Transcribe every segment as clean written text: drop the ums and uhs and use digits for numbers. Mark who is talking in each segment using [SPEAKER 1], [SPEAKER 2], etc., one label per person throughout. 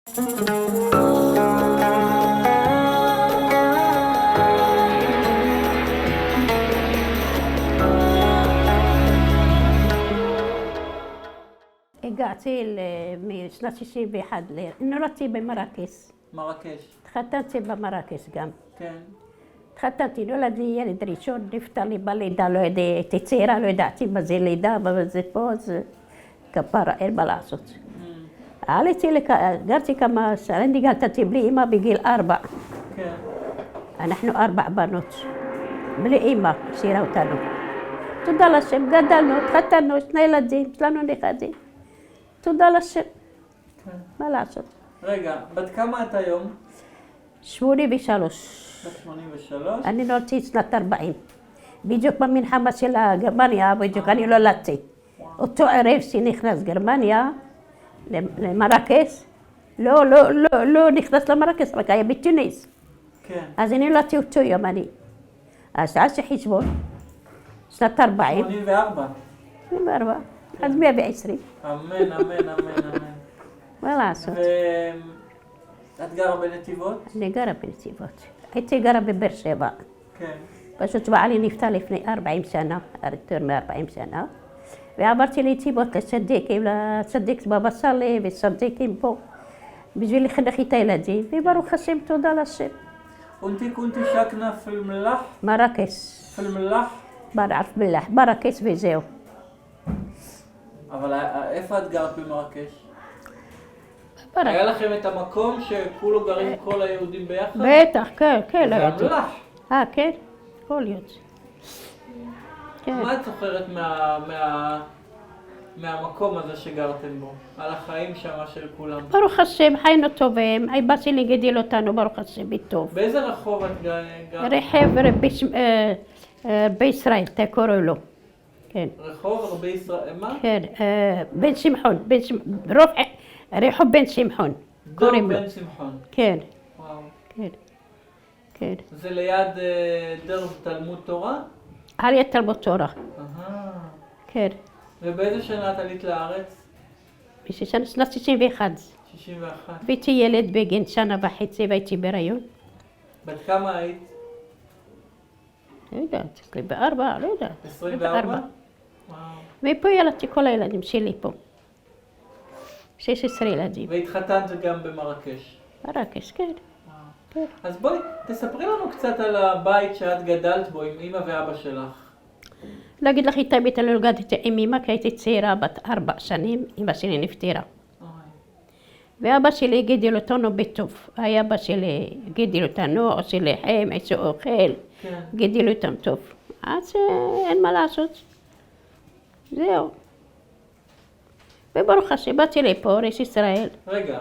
[SPEAKER 1] הגעתי משנת 61, נולדתי במרקס.
[SPEAKER 2] מרקש.
[SPEAKER 1] התחתנתי במרקס גם.
[SPEAKER 2] כן.
[SPEAKER 1] התחתנתי, נולד לי ילד ראשון, נפטר לי בלידה, לא יודע, הייתי צעירה, לא ידעתי מה זה לידה, אבל זה פה, זה כפרה, אין מה לעשות. עליתי, גרתי כמה שנים, גרתי בלי אמא בגיל 4.
[SPEAKER 2] כן.
[SPEAKER 1] אנחנו 4 בנות, בלי אמא, השאירה אותנו. תודה לשם, גדלנו, התחתנו, 2 ילדים, יש לנו נכדים. תודה לשם.
[SPEAKER 2] כן.
[SPEAKER 1] מה לעשות?
[SPEAKER 2] רגע, בת כמה את היום?
[SPEAKER 1] 83.
[SPEAKER 2] בת 83?
[SPEAKER 1] אני נולדתי שנת 40. בדיוק במלחמה של גרמניה, בדיוק אני נולדתי. אותו ערב שנכנס גרמניה למרקס, לא נכנס למרקס, רק היה בתוניס.
[SPEAKER 2] כן.
[SPEAKER 1] אז אני נולדתי אותו יום אני. אז תעשי חשבון, שנת 40.
[SPEAKER 2] 84.
[SPEAKER 1] 84, אז 120.
[SPEAKER 2] אמן, אמן, אמן.
[SPEAKER 1] מה לעשות?
[SPEAKER 2] ואת גרה בנתיבות?
[SPEAKER 1] אני גרה בנתיבות. הייתי גרה בבאר שבע.
[SPEAKER 2] כן.
[SPEAKER 1] פשוט בעלי נפטר לפני 40 שנה, יותר מ-40 שנה. ועברתי לנתיבות לצדיק בבא סאלי וצדיקים פה, בשביל לחנך את הילדים, וברוך השם, תודה לשם.
[SPEAKER 2] Unti kunti shakna fil millah?
[SPEAKER 1] מרקס.
[SPEAKER 2] fil millah?
[SPEAKER 1] בערף בלח, מרקס וזהו.
[SPEAKER 2] אבל איפה את גרת במרקש? היה לכם את המקום שכולו גרים כל היהודים ביחד?
[SPEAKER 1] בטח, כן, כן, לא יודעת.
[SPEAKER 2] והמלח?
[SPEAKER 1] כן, יכול להיות.
[SPEAKER 2] מה את זוכרת מהמקום הזה שגרתם בו? על החיים שמה של כולם?
[SPEAKER 1] ברוך השם, חיינו טובים, אבא שלי גידל אותנו, ברוך השם, בטוב.
[SPEAKER 2] באיזה רחוב את גרת?
[SPEAKER 1] רחוב רבי ישראל, תקוראו לו. כן.
[SPEAKER 2] רחוב רבי ישראל, מה?
[SPEAKER 1] כן, בן שמחון, רחוב בן שמחון.
[SPEAKER 2] דור בן שמחון.
[SPEAKER 1] כן.
[SPEAKER 2] וואו.
[SPEAKER 1] כן. כן.
[SPEAKER 2] זה ליד דרך תלמוד תורה?
[SPEAKER 1] על יד תלמוד תורה. כן.
[SPEAKER 2] ובאיזה שנה את עלית לארץ?
[SPEAKER 1] שנת 61.
[SPEAKER 2] 61.
[SPEAKER 1] והייתי ילד בגין שנה וחצי והייתי בהיריון.
[SPEAKER 2] בת כמה היית?
[SPEAKER 1] לא יודעת, 24, לא יודעת.
[SPEAKER 2] 24? וואו.
[SPEAKER 1] ופה ילדתי כל הילדים שלי פה. 16 ילדים.
[SPEAKER 2] והתחתנת גם במרקש?
[SPEAKER 1] מרקש, כן.
[SPEAKER 2] כן. אז בואי, תספרי לנו קצת על הבית שאת גדלת בו עם אמא ואבא שלך.
[SPEAKER 1] להגיד לך את האמת, אני לא גדלתי עם אמא, כי הייתי צעירה בת 4 שנים, אמא שלי נפטרה. ואבא שלי גידל אותנו בטוב. אבא שלי גידל אותנו, עושה לחם, עושה אוכל, גידל אותנו טוב. אז אין מה לעשות. זהו. וברוך השם, באתי לפה, ארץ ישראל.
[SPEAKER 2] רגע.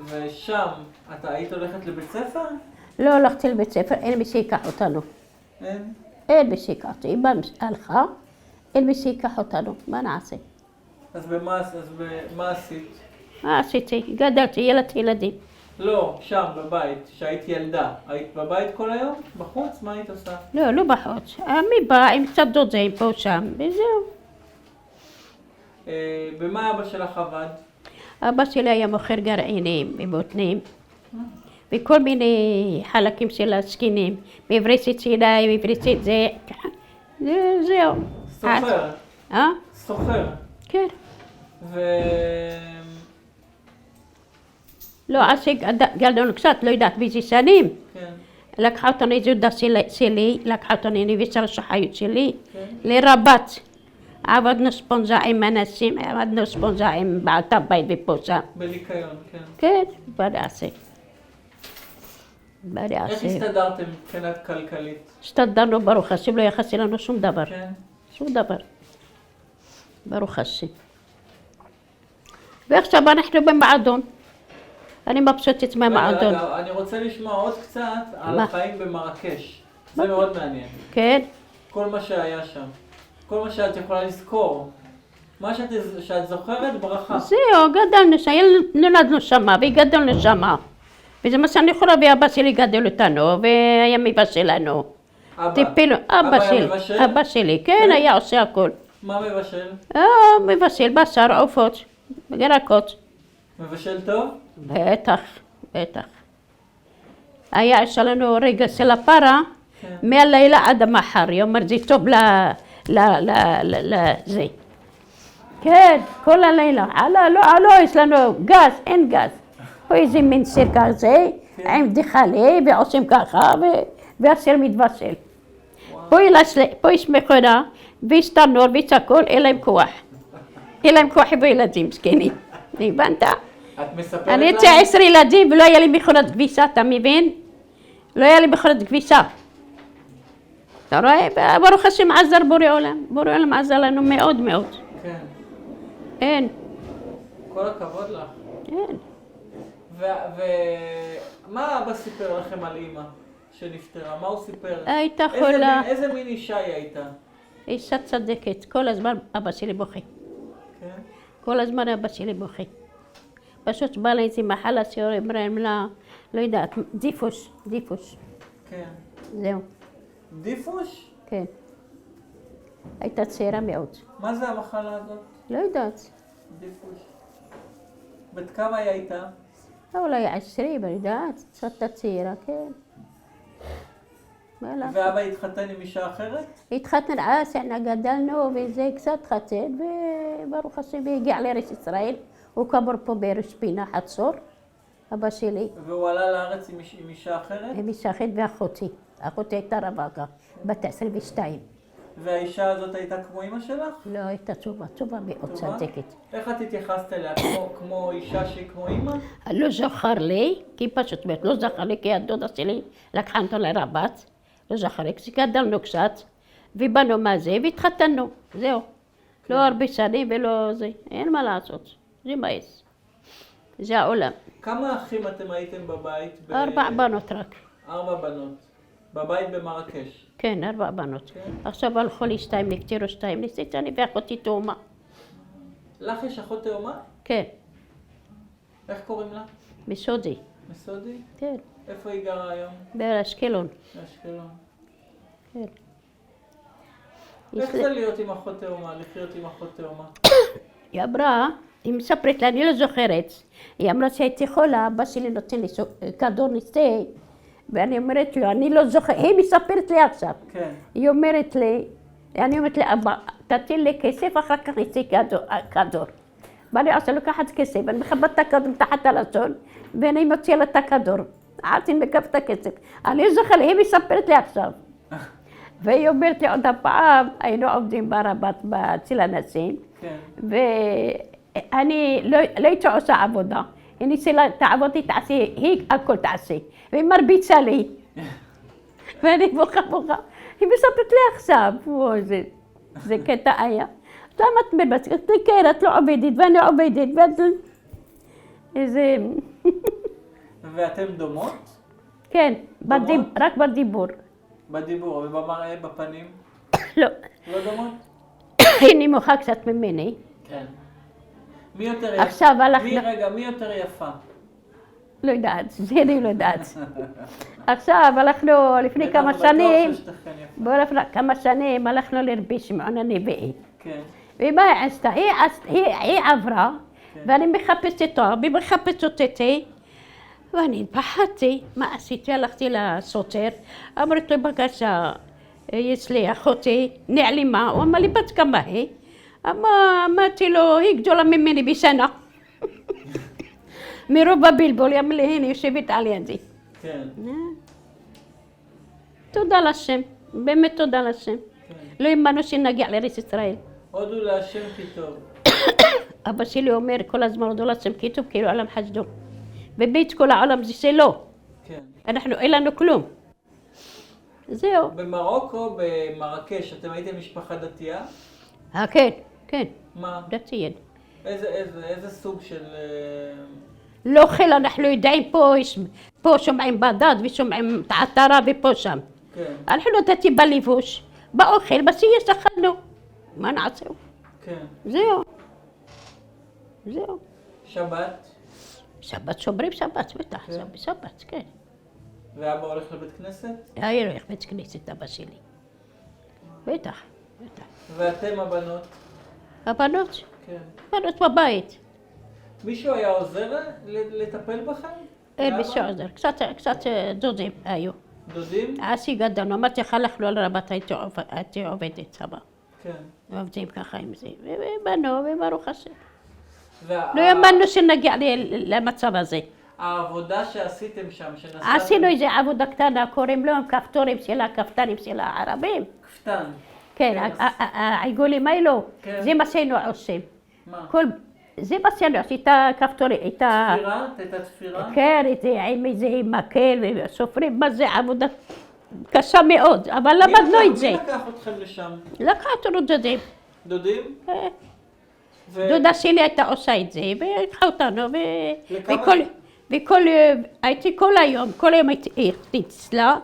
[SPEAKER 2] ושם, אתה היית הולכת לבית ספר?
[SPEAKER 1] לא הלכתי לבית ספר, אין מי שיקח אותנו.
[SPEAKER 2] אין?
[SPEAKER 1] אין מי שיקח אותנו. אמא הלכה, אין מי שיקח אותנו. מה נעשה?
[SPEAKER 2] אז מה עשית?
[SPEAKER 1] מה עשיתי? גדלתי, ילדים.
[SPEAKER 2] לא, שם, בבית, שהיית ילדה. היית בבית כל היום? בחוץ? מה היית עושה?
[SPEAKER 1] לא בחוץ. מי בא עם קצת דודים פה שם, וזהו.
[SPEAKER 2] במה אבא שלך עבד?
[SPEAKER 1] אבא שלי היה מוכר גרעינים ובוטנים, וכל מיני חלקים של הסכינים, מברסת סיני, מברסת זה, זהו.
[SPEAKER 2] סוחר? סוחר.
[SPEAKER 1] כן. לא, אז שגדלנו קצת, לא יודעת באיזה שנים.
[SPEAKER 2] כן.
[SPEAKER 1] לקחה אותנו איזו דודה שלי, לקחה אותנו נביסה לשחיות שלי, לרבת. עבדנו ספונזה עם אנשים, עבדנו ספונזה עם בעלת הבית ופוסה.
[SPEAKER 2] בניקיון, כן.
[SPEAKER 1] כן, בנעשה.
[SPEAKER 2] איך הסתדרתם מבחינת כלכלית?
[SPEAKER 1] הסתדרנו, ברוך השם, לא יחסי לנו שום דבר.
[SPEAKER 2] כן.
[SPEAKER 1] שום דבר. ברוך השם. ועכשיו אנחנו במועדון. אני מבסוטת מהמועדון.
[SPEAKER 2] רגע, אני רוצה לשמוע עוד קצת על החיים במרקש. זה מאוד מעניין.
[SPEAKER 1] כן.
[SPEAKER 2] כל מה שהיה שם. כל מה שאת יכולה לזכור. מה שאת זוכרת ברכה.
[SPEAKER 1] זהו, גדלנו שם, נולדנו שמה וגדלנו שמה. וזה מה שאני יכולה, ואבא שלי גדל אותנו, והיה מבשל לנו. טיפלנו, אבא שלי, כן, היה עושה הכל.
[SPEAKER 2] מה מבשל?
[SPEAKER 1] מבשל, בשר, עופות, ירקות.
[SPEAKER 2] מבשל טוב?
[SPEAKER 1] בטח, בטח. היה שלנו רגע של הפרה, מהלילה עד המחר, היא אומרת, זה טוב לזה. כן, כל הלילה. לא, יש לנו גז, אין גז. פה איזה מין סיר כזה, עם דחלי, ועושים ככה, והסיר מתבשל. פה יש מכונה, ויש תנור, ויש הכל, אין להם כוח. אין להם כוח בילדים, זקנים. הבנת?
[SPEAKER 2] את מספרת
[SPEAKER 1] אני יצא 10 ילדים ולא היה לי מכונת כביסה, אתה מבין? לא היה לי מכונת כביסה. אתה רואה? ברוך השם עזר בורא עולם. בורא עולם עזר לנו מאוד מאוד.
[SPEAKER 2] כן.
[SPEAKER 1] אין.
[SPEAKER 2] כל הכבוד לך.
[SPEAKER 1] אין.
[SPEAKER 2] ומה אבא סיפר לכם על אמא שנפטרה? מה הוא סיפר?
[SPEAKER 1] הייתה חולה.
[SPEAKER 2] איזה מין אישה היא הייתה?
[SPEAKER 1] אישה צדקת. כל הזמן אבא שלי בוכה.
[SPEAKER 2] כן.
[SPEAKER 1] כל הזמן אבא שלי בוכה. פשוט בא לה איזו מחלה שאומרים לה, לא יודעת, דיפוס.
[SPEAKER 2] כן.
[SPEAKER 1] זהו.
[SPEAKER 2] דיפוס?
[SPEAKER 1] כן. הייתה צעירה מאוד.
[SPEAKER 2] מה זה המחלה הזאת?
[SPEAKER 1] לא יודעת.
[SPEAKER 2] דיפוס. בת כמה היא הייתה?
[SPEAKER 1] אולי 20, אני יודעת, קצת צעירה, כן.
[SPEAKER 2] ואבא התחתן עם אישה אחרת?
[SPEAKER 1] התחתן עשנה, גדלנו וזה קצת חתן, וברוך השם הגיע לארץ ישראל. הוא קבור פה בראש פינה, חצור, אבא שלי.
[SPEAKER 2] והוא עלה לארץ עם אישה אחרת?
[SPEAKER 1] עם אישה אחרת ואחותי. אחותי הייתה רווקה, בת 22.
[SPEAKER 2] והאישה הזאת הייתה כמו אמא שלך?
[SPEAKER 1] לא, הייתה טובה מאוד צדקת.
[SPEAKER 2] איך את התייחסת אליה? כמו אישה שהיא כמו אמא?
[SPEAKER 1] לא זכר לי, כי פשוט לא זכר לי, כי הדודה שלי לקחה אותו לרבת. לא זכר לי, כי גדלנו קצת, ובאנו מה זה, והתחתנו, זהו. לא הרבה שנים ולא זה, אין מה לעשות. זה מייס. זה העולם.
[SPEAKER 2] כמה אחים אתם הייתם בבית?
[SPEAKER 1] 4 בנות רק.
[SPEAKER 2] 4 בנות. בבית במרקש?
[SPEAKER 1] כן, 4 בנות. עכשיו הלכו לי 2, נקטרו 2, ניסיתי אני ואחותי תאומה.
[SPEAKER 2] לך יש אחות תאומה?
[SPEAKER 1] כן.
[SPEAKER 2] איך קוראים לה?
[SPEAKER 1] מסודי.
[SPEAKER 2] מסודי?
[SPEAKER 1] כן.
[SPEAKER 2] איפה היא גרה היום?
[SPEAKER 1] באשקלון.
[SPEAKER 2] באשקלון.
[SPEAKER 1] כן.
[SPEAKER 2] איך זה להיות עם אחות תאומה? לחיות עם אחות תאומה?
[SPEAKER 1] היא אמרה, היא מספרת לה, אני לא זוכרת. היא אמרה שהייתי חולה, אבא שלי נותן לי כדור ניסה, ואני אומרת לו, אני לא זוכרת, היא מספרת לי עכשיו.
[SPEAKER 2] כן.
[SPEAKER 1] היא אומרת לי, אני אומרת לי, אבא, תתן לי כסף, אחר כך ניסה כדור. ואני עושה לוקחת כסף, אני מכבת את הכדור תחת הלשון, ואני מוציאה לה את הכדור. עד אני מקבלת את הכסף. אני לא זוכרת, היא מספרת לי עכשיו. והיא אומרת לי עוד הפעם, היינו עובדים ברבת אצל הנשים, ואני לא הייתי עושה עבודה. היא ניסה תעבודי תעשי, היא הכל תעשי, והיא מרביצה לי. ואני בוכה. היא מספרת לי עכשיו, זה קטע היה. למה את מרביצה? כן, את לא עובדת ואני עובדת, איזה...
[SPEAKER 2] ואתם דומות?
[SPEAKER 1] כן, רק בדיבור.
[SPEAKER 2] בדיבור, ובמראה, בפנים?
[SPEAKER 1] לא.
[SPEAKER 2] לא דומות?
[SPEAKER 1] היא נמוכה קצת ממני.
[SPEAKER 2] כן. מי יותר יפה?
[SPEAKER 1] עכשיו הלכנו...
[SPEAKER 2] רגע, מי יותר יפה?
[SPEAKER 1] לא יודעת, זה אני לא יודעת. עכשיו הלכנו לפני כמה שנים, הלכנו לרבי שמעון הנביאי.
[SPEAKER 2] כן.
[SPEAKER 1] ומה היא עשתה? היא עברה, ואני מחפשת אותו, והיא מחפשת אותי. ואני פחדתי, מה עשיתי? הלכתי לסוטר, אמרתי לו בבקשה, יש לי אחותי, נעלמה, הוא אמר לי בת כמה היא? אמרתי לו, היא גדולה ממני בשנה. מרוב הבלבול, היא אמר לי, הנה יושבת על ידי.
[SPEAKER 2] כן.
[SPEAKER 1] תודה לשם, באמת תודה לשם. לא האמנו שנגיע לארץ ישראל.
[SPEAKER 2] הודו להשם כי טוב.
[SPEAKER 1] אבא שלי אומר כל הזמן הודו להשם כי טוב, כאילו עולם חסדו. בבית כל העולם זה שלו.
[SPEAKER 2] כן.
[SPEAKER 1] אין לנו כלום. זהו.
[SPEAKER 2] במרוקו, במרקש, אתם הייתם משפחה דתייה?
[SPEAKER 1] כן.
[SPEAKER 2] מה?
[SPEAKER 1] דתיין.
[SPEAKER 2] איזה סוג של...
[SPEAKER 1] לא חיל, אנחנו יודעים פה שומעים בדד ושומעים עטרה ופה שם.
[SPEAKER 2] כן.
[SPEAKER 1] אנחנו דתי בלבוש, באוכל, בסיס אכלנו. מה נעשה?
[SPEAKER 2] כן.
[SPEAKER 1] זהו.
[SPEAKER 2] שבת?
[SPEAKER 1] שבת שומרים שבת, בטח, שבת, כן.
[SPEAKER 2] ואבא הולך לבית כנסת?
[SPEAKER 1] היה הולך לבית כנסת, אבא שלי. בטח.
[SPEAKER 2] ואתם הבנות?
[SPEAKER 1] הבנות?
[SPEAKER 2] כן.
[SPEAKER 1] בנות בבית.
[SPEAKER 2] מישהו היה עוזר לטפל בכם?
[SPEAKER 1] אין מישהו עוזר, קצת דודים היו.
[SPEAKER 2] דודים?
[SPEAKER 1] עשי גדלנו, אמרתי לך הלכנו על רבת, הייתי עובדת סבא.
[SPEAKER 2] כן.
[SPEAKER 1] עובדים ככה עם זה, ובנו, וברוך השם. לא
[SPEAKER 2] לא
[SPEAKER 1] האמנו שנגיע למצב הזה.
[SPEAKER 2] העבודה שעשיתם שם, שנסעתם...
[SPEAKER 1] עשינו איזה עבודה קטנה, קוראים להם כפתורים של הכפתנים של הערבים.
[SPEAKER 2] כפתן.
[SPEAKER 1] כן, העיגולים האלו,
[SPEAKER 2] כן.
[SPEAKER 1] זה מה שהיינו עושים.
[SPEAKER 2] מה?
[SPEAKER 1] זה מה שהיינו עושים, את הכפתורים, את ה...
[SPEAKER 2] תפירה? הייתה תפירה?
[SPEAKER 1] כן, עם איזה מקל וסופרים, מה זה עבודה קשה מאוד, אבל למדנו את זה.
[SPEAKER 2] מי לקח אתכם לשם?
[SPEAKER 1] לקח אותנו דודים.
[SPEAKER 2] דודים?
[SPEAKER 1] דודה שלי הייתה עושה את זה, ולקחה אותנו, הייתי כל היום הייתי אצלה,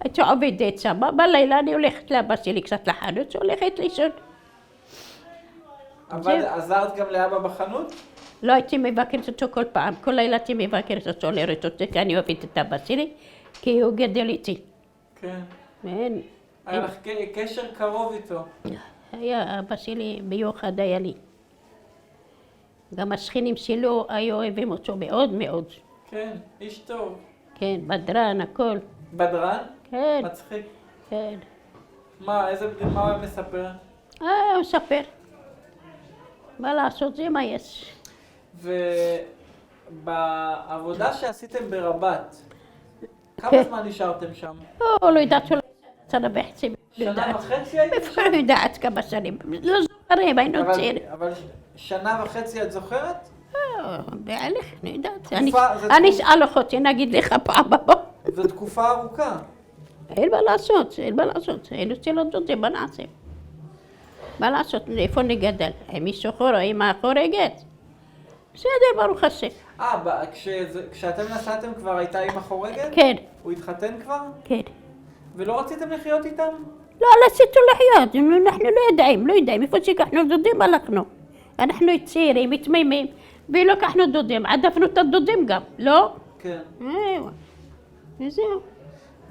[SPEAKER 1] הייתי עובדת שם, בלילה אני הולכת לאבא שלי קצת לחנות, הולכת לישון.
[SPEAKER 2] אבל עזרת גם לאבא בחנות?
[SPEAKER 1] לא הייתי מבקרת אותו כל פעם, כל לילה הייתי מבקרת אותו לראות אותו, כי אני אוהבת את אבא שלי, כי הוא גדל איתי.
[SPEAKER 2] כן.
[SPEAKER 1] אין.
[SPEAKER 2] היה לך קשר קרוב איתו.
[SPEAKER 1] היה, אבא שלי מיוחד היה לי. גם השכנים שלו היו אוהבים אותו מאוד מאוד.
[SPEAKER 2] כן, איש טוב.
[SPEAKER 1] כן, בדרן, הכל.
[SPEAKER 2] בדרן?
[SPEAKER 1] כן.
[SPEAKER 2] מצחיק.
[SPEAKER 1] כן.
[SPEAKER 2] מה, מה הוא היה מספר?
[SPEAKER 1] הוא מספר. מה לעשות, זה מה יש.
[SPEAKER 2] ובעבודה שעשיתם ברבת, כמה זמן נשארתם שם?
[SPEAKER 1] לא יודעת, אולי שנה וחצי.
[SPEAKER 2] שנה וחצי הייתם שם?
[SPEAKER 1] לא יודעת כמה שנים. לא זוכרים, היינו צעירים.
[SPEAKER 2] אבל שנה וחצי את זוכרת?
[SPEAKER 1] בערך, אני יודעת. אני אשאל אותי, נגיד לך פעם הבאה.
[SPEAKER 2] זו תקופה ארוכה.
[SPEAKER 1] אין מה לעשות, אין מה לעשות. היינו צעירות דודים, מה נעשה? מה לעשות, איפה נגדל? עם מישהו חור, עם החורגת? בסדר, ברוך השם.
[SPEAKER 2] כשאתם נסעתם כבר הייתה אמא חורגת?
[SPEAKER 1] כן.
[SPEAKER 2] הוא התחתן כבר?
[SPEAKER 1] כן.
[SPEAKER 2] ולא רציתם לחיות איתם?
[SPEAKER 1] לא, רציתו לחיות, אנחנו לא יודעים, איפה שיקחנו דודים הלכנו. אנחנו צעירים, תמימים, ולקחנו דודים, עדפנו את הדודים גם, לא?
[SPEAKER 2] כן.
[SPEAKER 1] וזהו.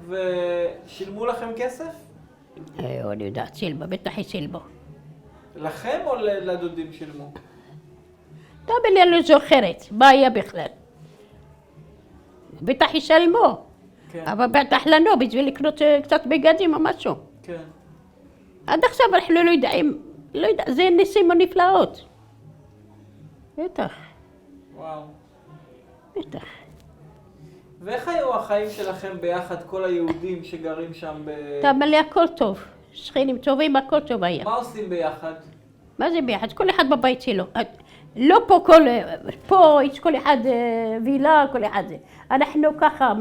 [SPEAKER 2] ושילמו לכם כסף?
[SPEAKER 1] אני יודעת, שילמו, בטח היא שילמו.
[SPEAKER 2] לכם או לדודים שילמו?
[SPEAKER 1] טוב, אני לא זוכרת, מה היה בכלל. בטח היא שילמו.
[SPEAKER 2] כן.
[SPEAKER 1] אבל בטח לנו, בשביל לקנות קצת בגדים או משהו.
[SPEAKER 2] כן.
[SPEAKER 1] עד עכשיו אנחנו לא יודעים, זה ניסים ונפלאות. בטח.
[SPEAKER 2] וואו.
[SPEAKER 1] בטח.
[SPEAKER 2] ואיך היו החיים שלכם ביחד, כל היהודים שגרים שם
[SPEAKER 1] טוב, לי הכל טוב. שכנים טובים, הכל טוב היה.
[SPEAKER 2] מה עושים ביחד?
[SPEAKER 1] מה זה ביחד? כל אחד בבית שלו. לא פה יש כל אחד וילה, כל אחד זה. אנחנו ככה,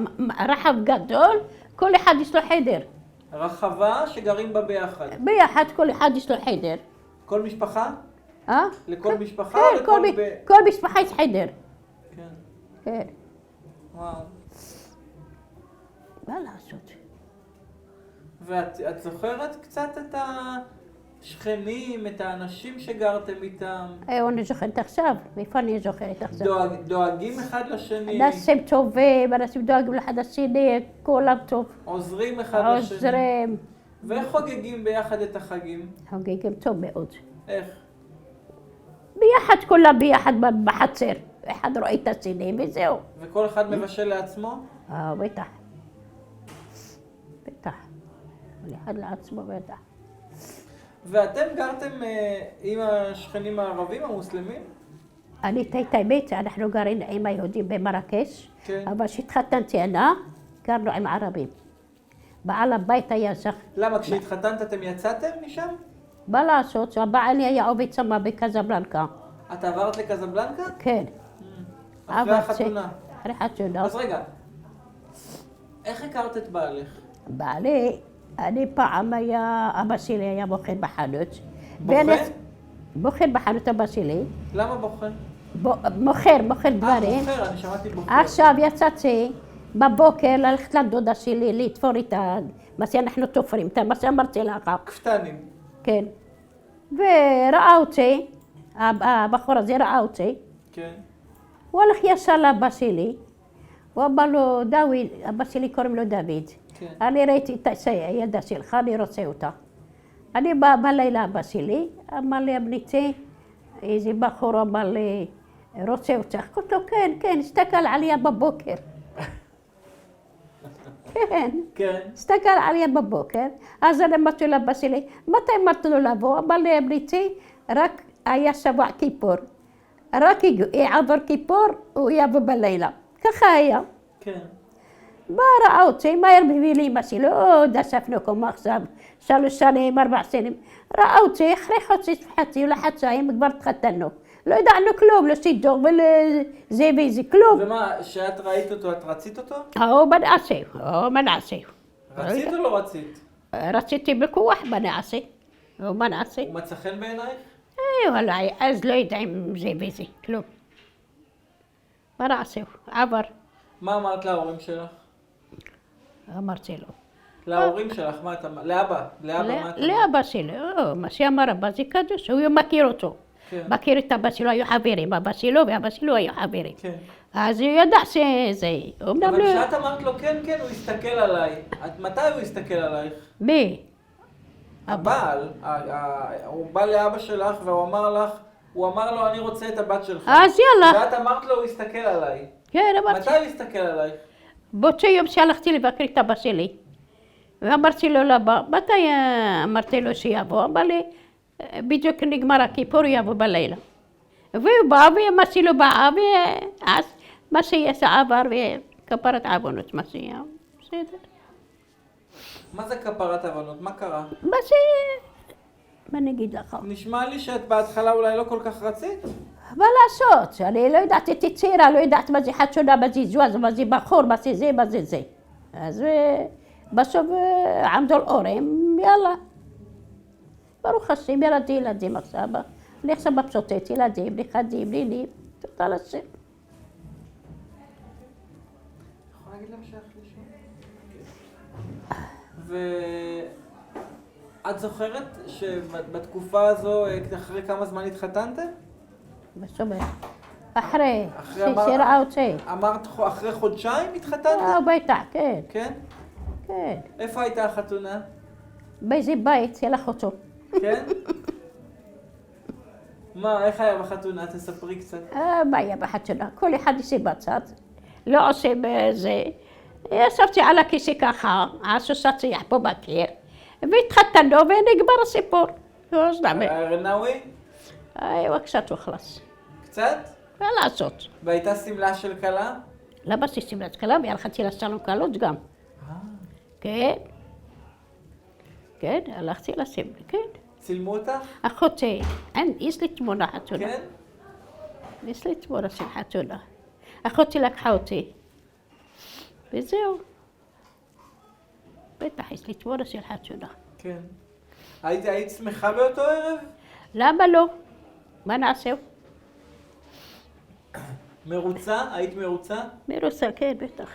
[SPEAKER 1] רחב גדול, כל אחד יש לו חדר.
[SPEAKER 2] רחבה שגרים בה ביחד.
[SPEAKER 1] ביחד, כל אחד יש לו חדר.
[SPEAKER 2] כל משפחה? לכל משפחה?
[SPEAKER 1] כן, כל משפחה יש חדר.
[SPEAKER 2] כן.
[SPEAKER 1] כן.
[SPEAKER 2] וואו.
[SPEAKER 1] מה לעשות?
[SPEAKER 2] ואת זוכרת קצת את השכנים, את האנשים שגרתם איתם?
[SPEAKER 1] אני זוכרת עכשיו, איפה אני זוכרת עכשיו?
[SPEAKER 2] דואגים אחד לשני?
[SPEAKER 1] אנשים טובים, אנשים דואגים אחד לשני, כולם טוב.
[SPEAKER 2] עוזרים אחד לשני?
[SPEAKER 1] עוזרים.
[SPEAKER 2] ואיך חוגגים ביחד את החגים?
[SPEAKER 1] חוגגים טוב מאוד.
[SPEAKER 2] איך?
[SPEAKER 1] ביחד, כולם ביחד בחצר. אחד רואה את השני וזהו.
[SPEAKER 2] וכל אחד מבשל לעצמו?
[SPEAKER 1] בטח. בטח. כל אחד לעצמו בטח.
[SPEAKER 2] ואתם גרתם עם השכנים הערבים, המוסלמים?
[SPEAKER 1] אני את האמת, אנחנו גרים עם היהודים במרקש,
[SPEAKER 2] כן.
[SPEAKER 1] אבל כשהתחתנתי אני, גרנו עם ערבים. בעל הבית היה זך.
[SPEAKER 2] למה? כשהתחתנת אתם יצאתם משם?
[SPEAKER 1] מה לעשות, הבעלי היה עובד שמה בקזבלנקה.
[SPEAKER 2] את עברת לקזבלנקה?
[SPEAKER 1] כן.
[SPEAKER 2] אחרי החתונה.
[SPEAKER 1] אחרי החתונה.
[SPEAKER 2] אז רגע, איך הכרת את בעלך?
[SPEAKER 1] בעלי, אני פעם אבא שלי היה בוחן בחנות.
[SPEAKER 2] בוחן?
[SPEAKER 1] בוחן בחנות אבא שלי.
[SPEAKER 2] למה בוחן?
[SPEAKER 1] מוכר דברים.
[SPEAKER 2] מוכר, אני שמעתי בוחר.
[SPEAKER 1] עכשיו יצאתי בבוקר ללכת לדודה שלי לתפור איתה, מה שאנחנו תופרים, מה שאמרתי לך.
[SPEAKER 2] כפתנים.
[SPEAKER 1] כן. וראה אותי, הבחור הזה ראה אותי.
[SPEAKER 2] כן.
[SPEAKER 1] הוא הלך ישר לאבא שלי, הוא אמר לו, דוד, אבא שלי קוראים לו דוד.
[SPEAKER 2] כן.
[SPEAKER 1] אני ראיתי את הילדה שלך, אני רוצה אותה. אני באה בלילה אבא שלי, אמר לי, אבניתי, איזה בחור אמר לי, רוצה אותך. קוראים לו, כן, כן, הסתכל עליה בבוקר. כן.
[SPEAKER 2] כן.
[SPEAKER 1] הסתכל עליה בבוקר, אז אני אמרתי לאבא שלי, מתי אמרתי לו לבוא? אמר לי, בריתי, רק היה שבוע כיפור. רק יעבור כיפור, הוא יבוא בלילה. ככה היה.
[SPEAKER 2] כן.
[SPEAKER 1] בא ראה אותי, מהר מביא לי אמא שלי, דספנו כמו עכשיו, 3 שנים, 4 שנים. ראה אותי, אחרי חצי לחצאים, כבר התחתנו. לא ידענו כלום, לא סידור ולזה וזה, כלום.
[SPEAKER 2] ומה, כשאת ראית אותו, את רצית אותו?
[SPEAKER 1] בנעשה.
[SPEAKER 2] רצית או לא רצית?
[SPEAKER 1] רציתי בכוח בנעשה. בנעשה.
[SPEAKER 2] הוא מצא חן בעינייך?
[SPEAKER 1] וואלה, אז לא יודעים זה וזה, כלום. בנעשה, עבר.
[SPEAKER 2] מה אמרת להורים שלך?
[SPEAKER 1] אמרתי לו.
[SPEAKER 2] להורים שלך, מה אתה אמרת? לאבא? לאבא מה אתה אמרת?
[SPEAKER 1] לאבא שלי, מה שאמר אבא זה קדוש, הוא מכיר אותו.
[SPEAKER 2] כן.
[SPEAKER 1] מכיר את אבא שלו, היו חברים, אבא שלו ואבא שלו היו חברים.
[SPEAKER 2] כן.
[SPEAKER 1] אז הוא ידע שזה, אמנם
[SPEAKER 2] אבל
[SPEAKER 1] לא...
[SPEAKER 2] כשאת אמרת לו כן, כן, הוא הסתכל עליי. מתי הוא הסתכל עלייך?
[SPEAKER 1] מי?
[SPEAKER 2] הבעל, הוא בא לאבא שלך והוא אמר לך, הוא אמר לו אני רוצה את הבת שלך.
[SPEAKER 1] אז יאללה.
[SPEAKER 2] ואת אמרת לו הוא הסתכל עליי.
[SPEAKER 1] כן, אמרתי.
[SPEAKER 2] מתי הוא הסתכל עלייך?
[SPEAKER 1] באותו יום שהלכתי לבקר את אבא שלי, ואמרתי לו לבא, מתי אמרתי לו שיבוא? אמר לי, בדיוק נגמר הכיפור, הוא יבוא בלילה. והוא בא, ואמא שלו באה, ואז מה שיש עבר, וכפרת עוונות, מה שיהיה, בסדר.
[SPEAKER 2] מה זה כפרת עוונות? מה קרה?
[SPEAKER 1] מה זה... מה נגיד לך?
[SPEAKER 2] נשמע לי שאת בהתחלה אולי לא כל כך רצית.
[SPEAKER 1] מה לעשות? אני לא יודעת, הייתי צעירה, לא יודעת מה זה חתונה, מה זה זוז, מה זה בחור, מה זה זה, מה זה זה. אז בסוף עמדו על אורם, יאללה. ברוך השם, ילדים עכשיו. אני עכשיו מבסוטת, ילדים, נכדים, נינים, תודה לשם.
[SPEAKER 2] יכולה להגיד להם שייך לשם? ואת זוכרת שבתקופה הזו, אחרי כמה זמן התחתנתם?
[SPEAKER 1] בסוף, אחרי
[SPEAKER 2] אמר-
[SPEAKER 1] שראה אותי.
[SPEAKER 2] אמרת אחרי חודשיים התחתנתם?
[SPEAKER 1] בטח, כן,
[SPEAKER 2] כן?
[SPEAKER 1] כן.
[SPEAKER 2] איפה הייתה החתונה?
[SPEAKER 1] באיזה בית, שלח אותו.
[SPEAKER 2] כן? מה, איך היה בחתונה? תספרי קצת.
[SPEAKER 1] מה היה בחתונה? כל אחד יושב בצד, לא עושה בזה. ישבתי על הכיסא ככה, הסוס הצליח פה בקיר, והתחתנו ונגמר הסיפור. אז למה?
[SPEAKER 2] רנאווי?
[SPEAKER 1] אייווה, קצת הוחלס.
[SPEAKER 2] קצת?
[SPEAKER 1] מה לעשות?
[SPEAKER 2] והייתה שמלה של כלה?
[SPEAKER 1] לבשתי שמלת כלה והלכתי לסלון כלות גם. כן. כן, הלכתי לסמל, כן.
[SPEAKER 2] צילמו אותך?
[SPEAKER 1] אחותי, יש לי תמונה חתונה.
[SPEAKER 2] כן?
[SPEAKER 1] יש לי תמונה של חתונה. אחותי לקחה אותי. וזהו. בטח, יש לי תמונה של חתונה.
[SPEAKER 2] כן. היית שמחה באותו ערב?
[SPEAKER 1] למה לא? מה נעשה?
[SPEAKER 2] מרוצה? היית מרוצה?
[SPEAKER 1] מרוסה, כן, בטח.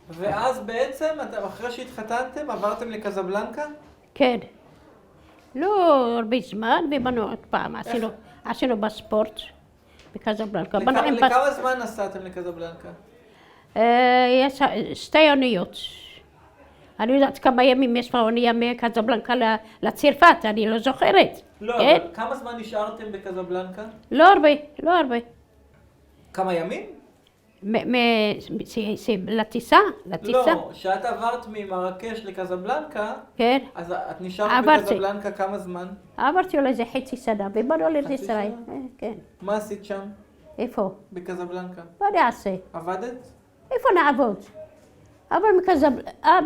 [SPEAKER 2] ואז בעצם, אחרי שהתחתנתם, עברתם לקזבלנקה?
[SPEAKER 1] כן. לא הרבה זמן, ובאנו עוד פעם, עשינו בספורט, בקזבלנקה.
[SPEAKER 2] לכמה זמן נסעתם לקזבלנקה?
[SPEAKER 1] יש 2 אוניות. אני יודעת כמה ימים יש באונייה מקזבלנקה לצרפת, אני לא זוכרת.
[SPEAKER 2] לא,
[SPEAKER 1] כן?
[SPEAKER 2] אבל כמה זמן נשארתם בקזבלנקה?
[SPEAKER 1] לא הרבה, לא הרבה.
[SPEAKER 2] כמה ימים?
[SPEAKER 1] לטיסה?
[SPEAKER 2] לא, כשאת עברת ממרקש לקזבלנקה,
[SPEAKER 1] כן.
[SPEAKER 2] אז את נשארת
[SPEAKER 1] עברתי.
[SPEAKER 2] בקזבלנקה כמה זמן?
[SPEAKER 1] עברתי אולי איזה חצי שנה, ובאנו לארץ
[SPEAKER 2] חצי
[SPEAKER 1] ישראל.
[SPEAKER 2] שנה?
[SPEAKER 1] כן.
[SPEAKER 2] מה עשית שם?
[SPEAKER 1] איפה?
[SPEAKER 2] בקזבלנקה.
[SPEAKER 1] מה נעשה?
[SPEAKER 2] עבדת?
[SPEAKER 1] איפה נעבוד? אבל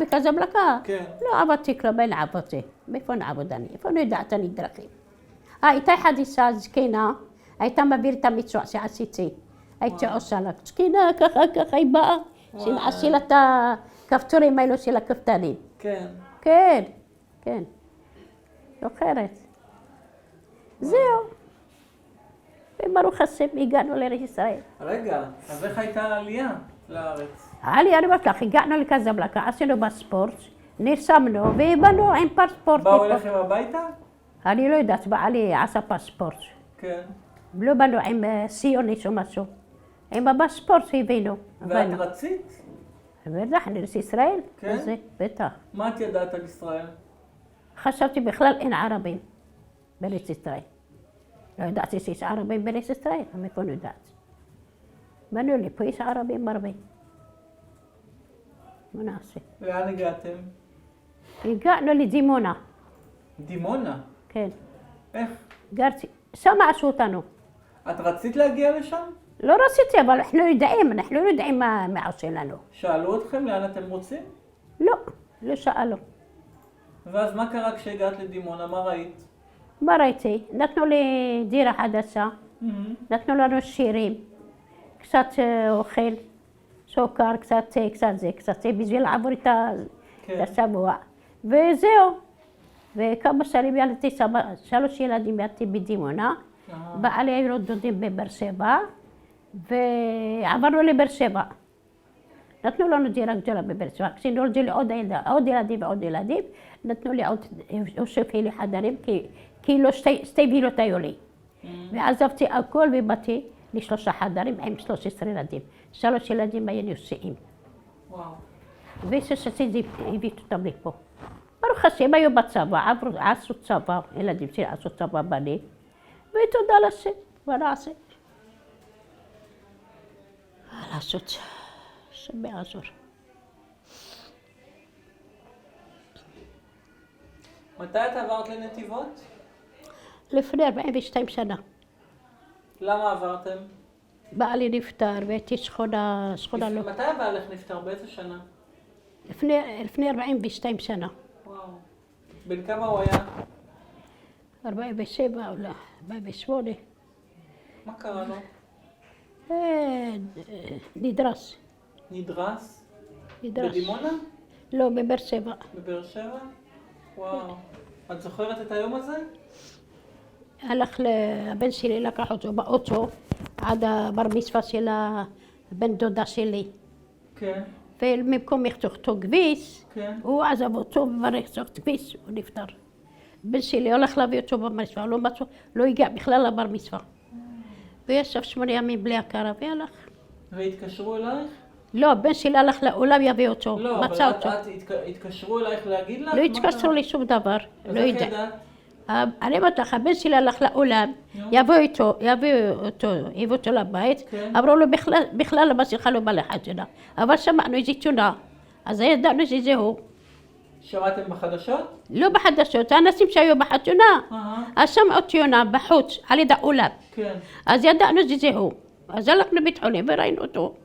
[SPEAKER 1] בקזבלנקה?
[SPEAKER 2] כן.
[SPEAKER 1] לא עבדתי כלום, אין עבדתי. מאיפה נעבוד אני? איפה אני יודעת אני דרכים? הייתה חדישה זקנה, הייתה מעביר את המצווה שעשיתי. הייתי עושה לה זקנה, ככה היא באה, שעשי לה את הכפתורים האלו של הכפתנים.
[SPEAKER 2] כן.
[SPEAKER 1] כן, כן. זוכרת. זהו. וברוך השם הגענו לארץ ישראל.
[SPEAKER 2] רגע, אז איך הייתה העלייה לארץ?
[SPEAKER 1] אני אומרת לך, הגענו לקזבלנקה, עשינו בספורט, נרשמנו ובאנו עם פספורט.
[SPEAKER 2] באו אליכם הביתה?
[SPEAKER 1] אני לא יודעת, בעלי עשה פספורט.
[SPEAKER 2] כן.
[SPEAKER 1] לא באנו עם סיוניס או משהו. עם הפספורט הבאנו.
[SPEAKER 2] ואת רצית?
[SPEAKER 1] בטח, לארץ ישראל.
[SPEAKER 2] כן?
[SPEAKER 1] זה, בטח.
[SPEAKER 2] מה את ידעת על ישראל?
[SPEAKER 1] חשבתי בכלל אין ערבים בארץ ישראל. לא ידעתי שיש ערבים בארץ ישראל, מאיפה אני יודעת? באנו לי, פה יש ערבים הרבה. מה נעשה?
[SPEAKER 2] לאן הגעתם?
[SPEAKER 1] הגענו לדימונה.
[SPEAKER 2] דימונה?
[SPEAKER 1] כן.
[SPEAKER 2] איך?
[SPEAKER 1] גרתי, שם עשו אותנו.
[SPEAKER 2] את רצית להגיע לשם?
[SPEAKER 1] לא רציתי, אבל אנחנו לא יודעים מה עושה לנו.
[SPEAKER 2] שאלו אתכם לאן אתם רוצים?
[SPEAKER 1] לא, לא שאלו.
[SPEAKER 2] ואז מה קרה כשהגעת לדימונה? מה ראית?
[SPEAKER 1] מה ראיתי? נתנו לי דירה חדשה, נתנו לנו שירים, קצת אוכל, סוכר, קצת זה, בשביל לעבור את השבוע. וזהו. וכמה שנים ילדתי, 3 ילדים ילדתי בדימונה. בעלי היו דודים בבאר שבע, ועברנו לבאר שבע. נתנו לנו דירה גדולה בבאר שבע. כשנולדו לי עוד ילדים ועוד ילדים, נתנו לי הוסיפו לי חדרים, כאילו 2 וילות היו לי. ועזבתי הכל ובאתי ל3 חדרים עם 13 ילדים. 3 ילדים היו נשואים.
[SPEAKER 2] וואו.
[SPEAKER 1] וששתי הבאתי אותם לפה. ברוך השם, היו בצבא, עשו צבא, ילדים שלי עשו צבא בנים, ותודה לשם, מה נעשה? מה לעשות? השם יעזור.
[SPEAKER 2] מתי את עברת לנתיבות?
[SPEAKER 1] לפני 42 שנה.
[SPEAKER 2] למה עברתם?
[SPEAKER 1] בעלי נפטר והייתי שכונה לא.
[SPEAKER 2] מתי בעלך נפטר? באיזה שנה?
[SPEAKER 1] לפני 42 שנה.
[SPEAKER 2] וואו. בן כמה הוא היה?
[SPEAKER 1] 47 או לא, 48.
[SPEAKER 2] מה קרה לו?
[SPEAKER 1] נדרס.
[SPEAKER 2] נדרס?
[SPEAKER 1] נדרס.
[SPEAKER 2] בדימונה?
[SPEAKER 1] לא, בבאר שבע.
[SPEAKER 2] בבאר שבע? וואו. את זוכרת את היום הזה?
[SPEAKER 1] הבן שלי לקח אותו באוטו עד הבר מצווה של הבן דודה שלי.
[SPEAKER 2] כן.
[SPEAKER 1] ובמקום לחתוך כביש,
[SPEAKER 2] כן.
[SPEAKER 1] הוא עזב אותו ולחתוך כביש, הוא נפטר. בן שלי הולך להביא אותו בבר מצווה, לא הגיע בכלל לבר מצווה. וישב 8 ימים בלי הכרה והלך.
[SPEAKER 2] והתקשרו אלייך?
[SPEAKER 1] לא, בן שלי הלך לעולם יביא אותו,
[SPEAKER 2] לא,
[SPEAKER 1] מצא אותו.
[SPEAKER 2] אבל התקשרו אלייך להגיד לך?
[SPEAKER 1] לא התקשרו לי שום דבר,
[SPEAKER 2] אז
[SPEAKER 1] לא
[SPEAKER 2] איך
[SPEAKER 1] יודע.
[SPEAKER 2] ידעת?
[SPEAKER 1] אני אומרת לך, הבן שלי הלך לעולם, יביאו אותו לבית,
[SPEAKER 2] כן.
[SPEAKER 1] אמרו לו בכלל המסכה לא בא לחתונה, אבל שמענו איזו תונה, אז ידענו שזהו.
[SPEAKER 2] שמעתם בחדשות?
[SPEAKER 1] לא בחדשות, האנשים שהיו בחתונה, אז שמעו תונה בחוץ, על יד האולם,
[SPEAKER 2] כן.
[SPEAKER 1] אז ידענו שזהו, אז הלכנו לבית חולים וראינו אותו.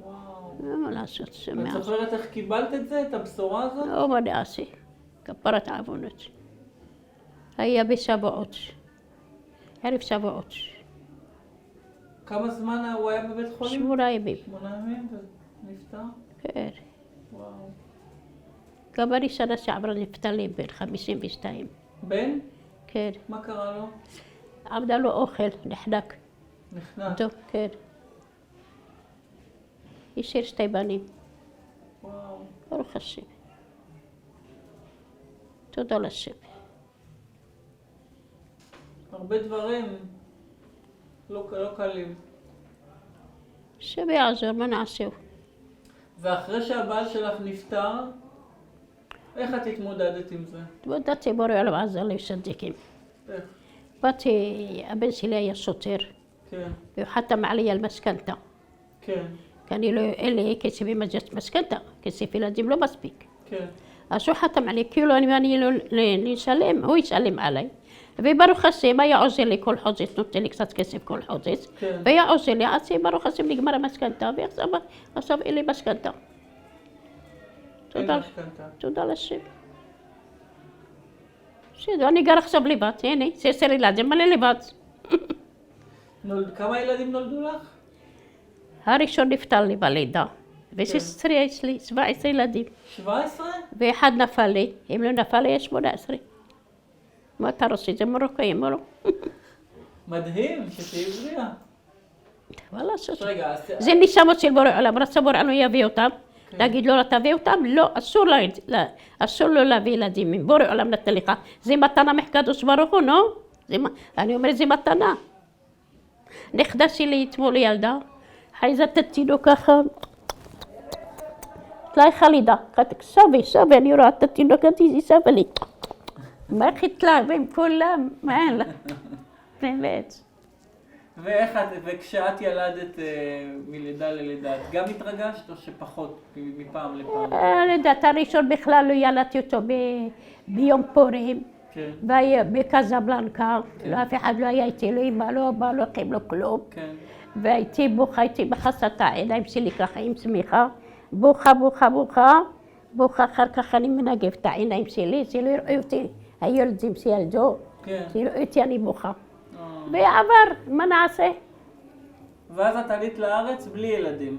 [SPEAKER 2] וואו.
[SPEAKER 1] מה לעשות,
[SPEAKER 2] את
[SPEAKER 1] שמע.
[SPEAKER 2] זוכרת איך קיבלת את זה, את הבשורה הזאת?
[SPEAKER 1] לא, מה נעשה, כפרת עוונות. היה בשבועות, ערב שבועות.
[SPEAKER 2] כמה זמן הוא היה בבית חולים?
[SPEAKER 1] 8 ימים.
[SPEAKER 2] 8 ימים ונפטר?
[SPEAKER 1] כן.
[SPEAKER 2] וואו.
[SPEAKER 1] גם אני שנה שעברה נפטר לי בן 52.
[SPEAKER 2] בן?
[SPEAKER 1] כן.
[SPEAKER 2] מה קרה לו?
[SPEAKER 1] עמדה לו אוכל, נחנק.
[SPEAKER 2] נחנק.
[SPEAKER 1] טוב, כן. השאיר 2 בנים.
[SPEAKER 2] וואו.
[SPEAKER 1] ברוך השם. תודה לשם.
[SPEAKER 2] הרבה דברים לא קלים.
[SPEAKER 1] השם יעזור, מה נעשהו?
[SPEAKER 2] ואחרי שהבעל שלך נפטר, איך את התמודדת עם זה?
[SPEAKER 1] התמודדתי בורא עולם עזר לי צדיקים.
[SPEAKER 2] איך?
[SPEAKER 1] באתי, הבן שלי היה שוטר,
[SPEAKER 2] כן.
[SPEAKER 1] והוא חתם עלי על משכנתה.
[SPEAKER 2] כן.
[SPEAKER 1] כי אין לי כסף משכנתה, כסף ילדים לא מספיק.
[SPEAKER 2] כן.
[SPEAKER 1] אז הוא חתם עלי, כאילו אני לא לשלם, הוא ישלם עליי. וברוך השם, היה עוזר לי כל חודש, נותן לי קצת כסף כל חודש.
[SPEAKER 2] כן.
[SPEAKER 1] והיה עוזר לי, עד שברוך השם נגמר המשכנתה, ועכשיו אין לי משכנתה.
[SPEAKER 2] אין משכנתה.
[SPEAKER 1] תודה לשם. בסדר, אני גר עכשיו לבד, הנה, 16 ילדים, מלא לבד.
[SPEAKER 2] כמה ילדים נולדו לך?
[SPEAKER 1] הראשון נפטר לי בלידה, ו16 יש לי, 17 ילדים.
[SPEAKER 2] 17?
[SPEAKER 1] ואחד נפל לי, אם לא נפל לי, יש 18. מה אתה רוצה? זה מרוקאים, או לא?
[SPEAKER 2] מדהים, שתהיי בריאה.
[SPEAKER 1] מה לעשות?
[SPEAKER 2] רגע,
[SPEAKER 1] זה נשמות של בורא עולם, רצה בורא עולם יביא אותם. להגיד לו, תביא אותם? לא, אסור לו להביא ילדים. אם בורא עולם נתן לך, זה מתנה מחקדוש ברוך הוא, נו? אני אומרת, זה מתנה. נכדה שלי אתמול ילדה, חייזת התינוק ככה. תלאי חלידה, סבי, אני רואה את התינוק הזה, זה סבי לי. מה חתלה, והם כולם, מה אין לה? באמת.
[SPEAKER 2] וכשאת ילדת מלידה ללידה, את גם התרגשת או שפחות מפעם לפעם?
[SPEAKER 1] לידת הראשון בכלל לא ילדתי אותו ביום פורים.
[SPEAKER 2] כן.
[SPEAKER 1] והיה בקזבלנקה, אף אחד לא היה איתי, לא אמא, לא אבא, לא אחים, לא כלום.
[SPEAKER 2] כן.
[SPEAKER 1] והייתי בוכה, הייתי מכסה את העיניים שלי ככה עם צמיחה, בוכה, אחר כך אני מנגב את העיניים שלי, שלא יראו אותי, הילדים שילדו, שיראו אותי אני בוכה. ועבר, מה נעשה?
[SPEAKER 2] ואז את עלית לארץ בלי ילדים?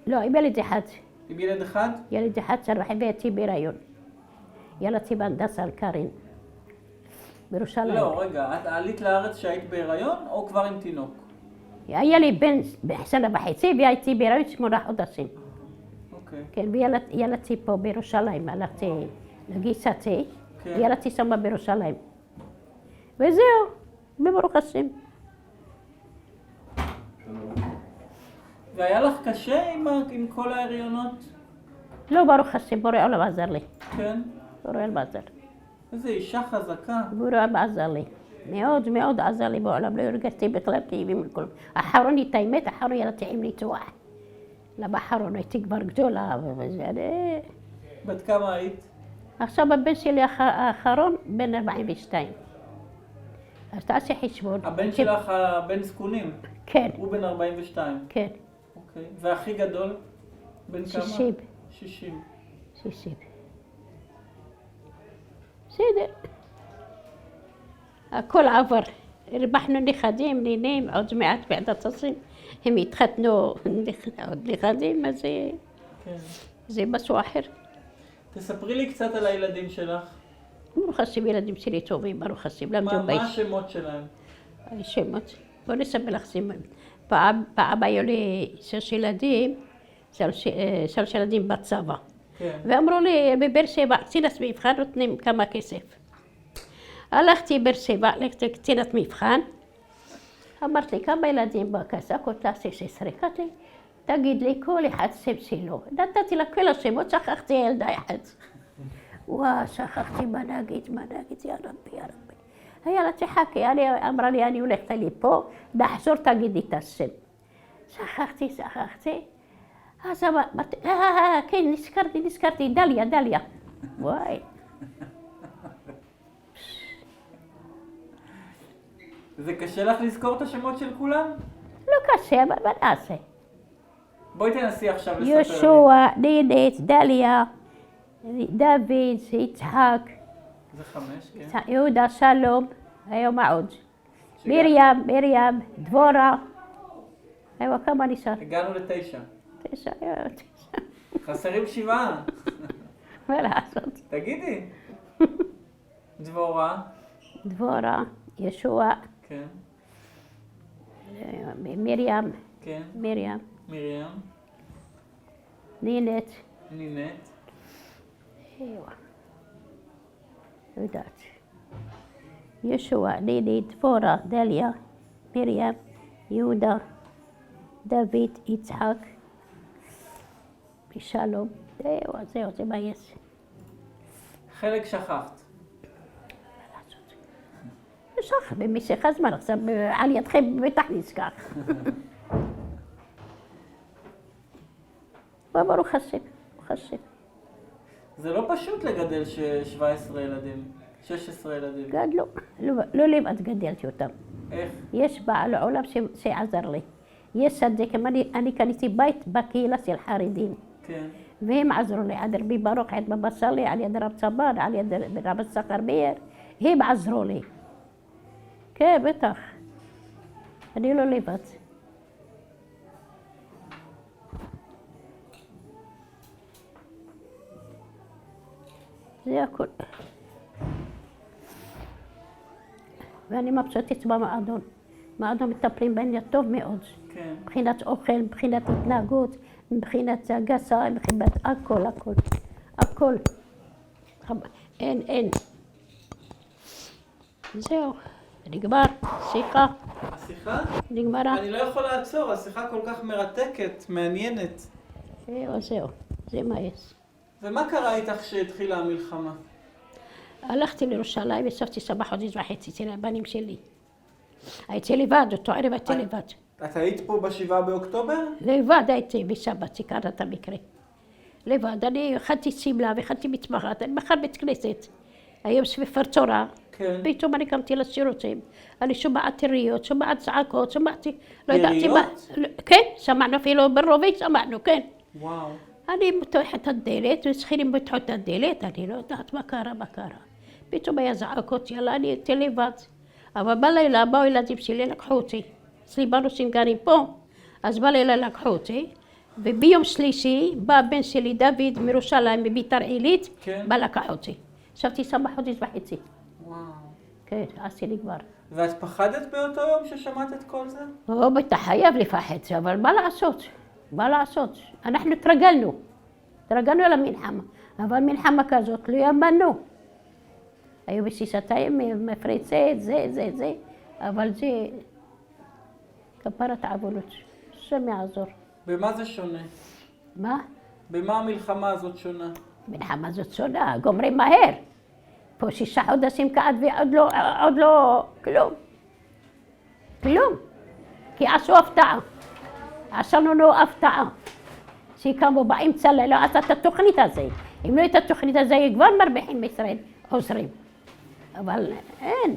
[SPEAKER 1] לא, עם ילד אחד.
[SPEAKER 2] עם ילד אחד?
[SPEAKER 1] ילד אחד והייתי בהיריון. ילדתי בהנדסה על קרין, בירושלים.
[SPEAKER 2] לא, רגע, את עלית לארץ שהיית בהיריון או כבר עם תינוק?
[SPEAKER 1] היה לי בן שנה וחצי והייתי בהיריון 8 חודשים.
[SPEAKER 2] אוקיי.
[SPEAKER 1] כן, וילדתי פה בירושלים, הלכתי לגיסתי, ילדתי שמה בירושלים. וזהו, בברוך השם.
[SPEAKER 2] והיה לך קשה עם כל ההריונות?
[SPEAKER 1] לא, ברוך השם, בורא עולם עזר לי.
[SPEAKER 2] כן?
[SPEAKER 1] בורא עולם עזר.
[SPEAKER 2] איזה אישה חזקה.
[SPEAKER 1] בורא עולם עזר לי. מאוד מאוד עזר לי בעולם, לא הרגשתי בכלל כאבים וכלום. האחרון את האמת, האחרון ילדתי עם ניתוח. לאחרון הייתי כבר גדולה וזה.
[SPEAKER 2] בת כמה היית?
[SPEAKER 1] עכשיו הבן שלי האחרון בן 42. אז תעשי חשבון.
[SPEAKER 2] הבן שלך בן זקונים?
[SPEAKER 1] כן.
[SPEAKER 2] הוא בן 42?
[SPEAKER 1] כן.
[SPEAKER 2] אוקיי. והכי גדול? בן כמה?
[SPEAKER 1] 60.
[SPEAKER 2] 60.
[SPEAKER 1] 60. בסדר. הכל עבר. הרווחנו נכדים, נינים, עוד מעט בעדת הסים. הם התחתנו עוד נכדים, אז זה משהו אחר.
[SPEAKER 2] תספרי לי קצת על הילדים שלך.
[SPEAKER 1] ברוך השם, ילדים שלי טובים, ברוך השם.
[SPEAKER 2] מה השמות שלהם?
[SPEAKER 1] השמות? בוא נספר לך סימן. פעם היו לי 6 ילדים, 3 ילדים בצבא.
[SPEAKER 2] כן.
[SPEAKER 1] ואמרו לי, בבאר שבע, קצינת מבחן נותנים כמה כסף. הלכתי באר שבע לקצינת מבחן, אמרת לי, כמה ילדים בכסה? קוטלה 16, קטי, תגיד לי, כל אחד שם שלו. נתתי לה כל השמות, שכחתי ילדה אחת. שכחתי מה נגיד, יא רבי, יא רבי. היה לה תחכי, אמרה לי, אני הולכת לי פה, נחזור תגידי את השם. שכחתי. אז אמרתי, כן, נזכרתי, דליה. וואי.
[SPEAKER 2] זה קשה לך לזכור את השמות של כולם?
[SPEAKER 1] לא קשה, אבל מה נעשה?
[SPEAKER 2] בואי תנסי עכשיו לספר לי.
[SPEAKER 1] יהושע, נינת, דליה, דוד, יצחק.
[SPEAKER 2] זה 5, כן.
[SPEAKER 1] יהודה, שלום, היום מה עוד? מרים, דבורה. היום כמה נשאר?
[SPEAKER 2] הגענו ל9.
[SPEAKER 1] 9.
[SPEAKER 2] חסרים 7.
[SPEAKER 1] מה לעשות?
[SPEAKER 2] תגידי. דבורה.
[SPEAKER 1] ישוע.
[SPEAKER 2] כן.
[SPEAKER 1] מרים.
[SPEAKER 2] כן.
[SPEAKER 1] מרים. נינת. לא יודעת. ישוע, נינת, דבורה, דליה, מרים, יהודה, דוד, יצחק, ושלום. זהו, זה מה יש.
[SPEAKER 2] חלק שכחת.
[SPEAKER 1] שכח, במשך הזמן, עכשיו על ידכם בטח נזכר. ברוך השם.
[SPEAKER 2] זה לא פשוט לגדל 17 ילדים, 16 ילדים.
[SPEAKER 1] גדלו, לא לבד גדלתי אותם.
[SPEAKER 2] איך?
[SPEAKER 1] יש בעל עולם שעזר לי. יש סדק, אני קניתי בית בקהילה של חרדים.
[SPEAKER 2] כן.
[SPEAKER 1] והם עזרו לי, עד רבי ברוך, עד בבא סאלי, על יד רב צבן, על יד רב סחר מאיר, הם עזרו לי. כן, בטח. אני לא לבד. זה הכל. ואני מבסוטית במועדון. במועדון מטפלים בעניין טוב מאוד.
[SPEAKER 2] כן.
[SPEAKER 1] מבחינת אוכל, מבחינת התנהגות, מבחינת הגסה, מבחינת הכל. אין. זהו, נגמר, שיחה.
[SPEAKER 2] השיחה?
[SPEAKER 1] נגמרה.
[SPEAKER 2] אני לא יכול לעצור, השיחה כל כך מרתקת, מעניינת.
[SPEAKER 1] זהו, זה מה יש.
[SPEAKER 2] ומה קרה איתך שהתחילה המלחמה?
[SPEAKER 1] הלכתי לירושלים, ישבתי 7 חודשים וחצי אצל הבנים שלי. הייתי לבד, אותו ערב הייתי לבד.
[SPEAKER 2] את היית פה ב7 באוקטובר?
[SPEAKER 1] לבד הייתי בשבת, סיכרת את המקרה. לבד, אני הכנתי שמלה והכנתי מטבחת, אני מחר בית כנסת. היום סביב צהרה,
[SPEAKER 2] כן.
[SPEAKER 1] פתאום אני קמתי לשירותים. אני שומעת יריות, שומעת צעקות, שמעתי, לא ידעתי מה. כן, שמענו אפילו ברובית, שמענו, כן.
[SPEAKER 2] וואו.
[SPEAKER 1] אני פותחת את הדלת, ושכנים פותחו את הדלת, אני לא יודעת מה קרה. פתאום היה זעקות, יאללה, אני הייתי לבד. אבל בלילה באו ילדים שלי, לקחו אותי. אצלי בנוסים גרים פה, אז בלילה לקחו אותי. וביום שלישי בא הבן שלי דוד מירושלים, מביתר עילית,
[SPEAKER 2] כן.
[SPEAKER 1] בא לקח אותי. ישבתי שם חודש וחצי.
[SPEAKER 2] וואו.
[SPEAKER 1] כן, עשי לי כבר.
[SPEAKER 2] ואת פחדת באותו יום ששמעת את כל זה?
[SPEAKER 1] לא, אתה חייב לפחד, אבל מה לעשות? אנחנו התרגלנו למלחמה, אבל מלחמה כזאת לא יאמנו. היו בסיסתיים, מפריצי, זה, אבל זה כפרת עוונות, השם יעזור.
[SPEAKER 2] במה זה שונה?
[SPEAKER 1] מה?
[SPEAKER 2] במה המלחמה הזאת שונה?
[SPEAKER 1] המלחמה הזאת שונה, גומרים מהר. פה 6 חודשים כעד ועוד לא כלום. כי עשו לנו הפתעה. שקמו באמצע לא עשה את התוכנית הזה. אם לא הייתה התוכנית הזה, כבר מרוויחים בישראל, עוזרים. אבל אין.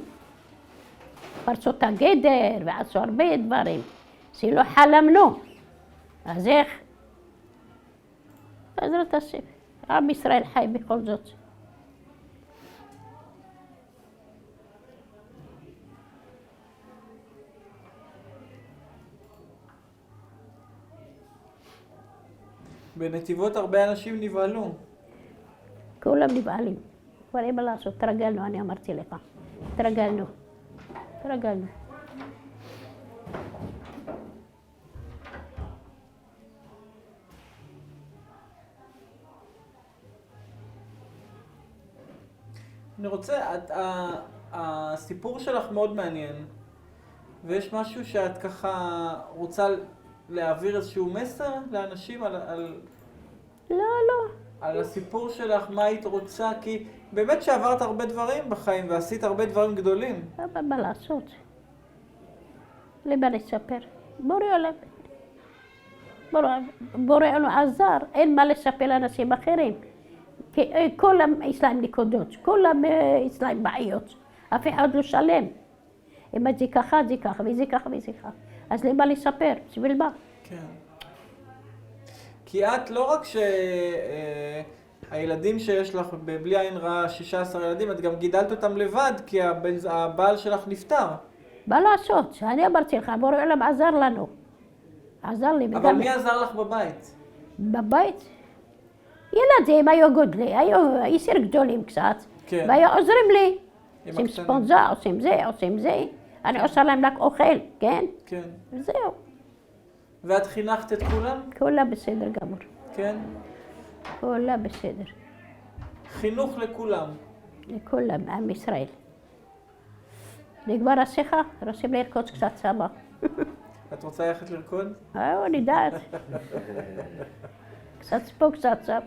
[SPEAKER 1] פרצות הגדר ועשו הרבה דברים שלא חלמנו. אז איך? בעזרת השם, עם ישראל חי בכל זאת.
[SPEAKER 2] בנתיבות הרבה אנשים נבהלו.
[SPEAKER 1] כולם נבהלים. כבר אין מה לעשות, תרגלנו, אני אמרתי לך. תרגלנו.
[SPEAKER 2] אני רוצה, הסיפור שלך מאוד מעניין, ויש משהו שאת ככה רוצה להעביר איזשהו מסר לאנשים
[SPEAKER 1] לא.
[SPEAKER 2] על הסיפור שלך, מה היית רוצה, כי באמת שעברת הרבה דברים בחיים ועשית הרבה דברים גדולים.
[SPEAKER 1] אבל מה לעשות? למה לספר? בורא עולם עזר, אין מה לספר לאנשים אחרים. כי כולם יש להם נקודות, כולם יש להם בעיות, אף אחד לא שלם. אם זה ככה, זה ככה, וזה ככה. אז למה לספר? בשביל מה?
[SPEAKER 2] כן. כי את לא רק שהילדים שיש לך, בלי עין רעה, 16 ילדים, את גם גידלת אותם לבד, כי הבעל שלך נפטר.
[SPEAKER 1] מה לעשות? אני אמרתי לך, בורא עולם עזר לנו. עזר לי.
[SPEAKER 2] אבל מי עזר לך בבית?
[SPEAKER 1] בבית? ילדים היו גודלי, היו יסר גדולים קצת,
[SPEAKER 2] כן.
[SPEAKER 1] והיו עוזרים לי.
[SPEAKER 2] עם
[SPEAKER 1] עושים
[SPEAKER 2] הקטנים.
[SPEAKER 1] ספונזה, עושים זה. אני עושה להם רק אוכל, כן?
[SPEAKER 2] כן.
[SPEAKER 1] וזהו.
[SPEAKER 2] ואת חינכת את כולם?
[SPEAKER 1] כולה בסדר גמור.
[SPEAKER 2] כן.
[SPEAKER 1] כולה בסדר.
[SPEAKER 2] חינוך לכולם.
[SPEAKER 1] לכולם, עם ישראל. נגמר השיחה, רוצים לרקוד קצת סבא.
[SPEAKER 2] את רוצה ללכת לרקוד?
[SPEAKER 1] אני יודעת. קצת פה, קצת שם.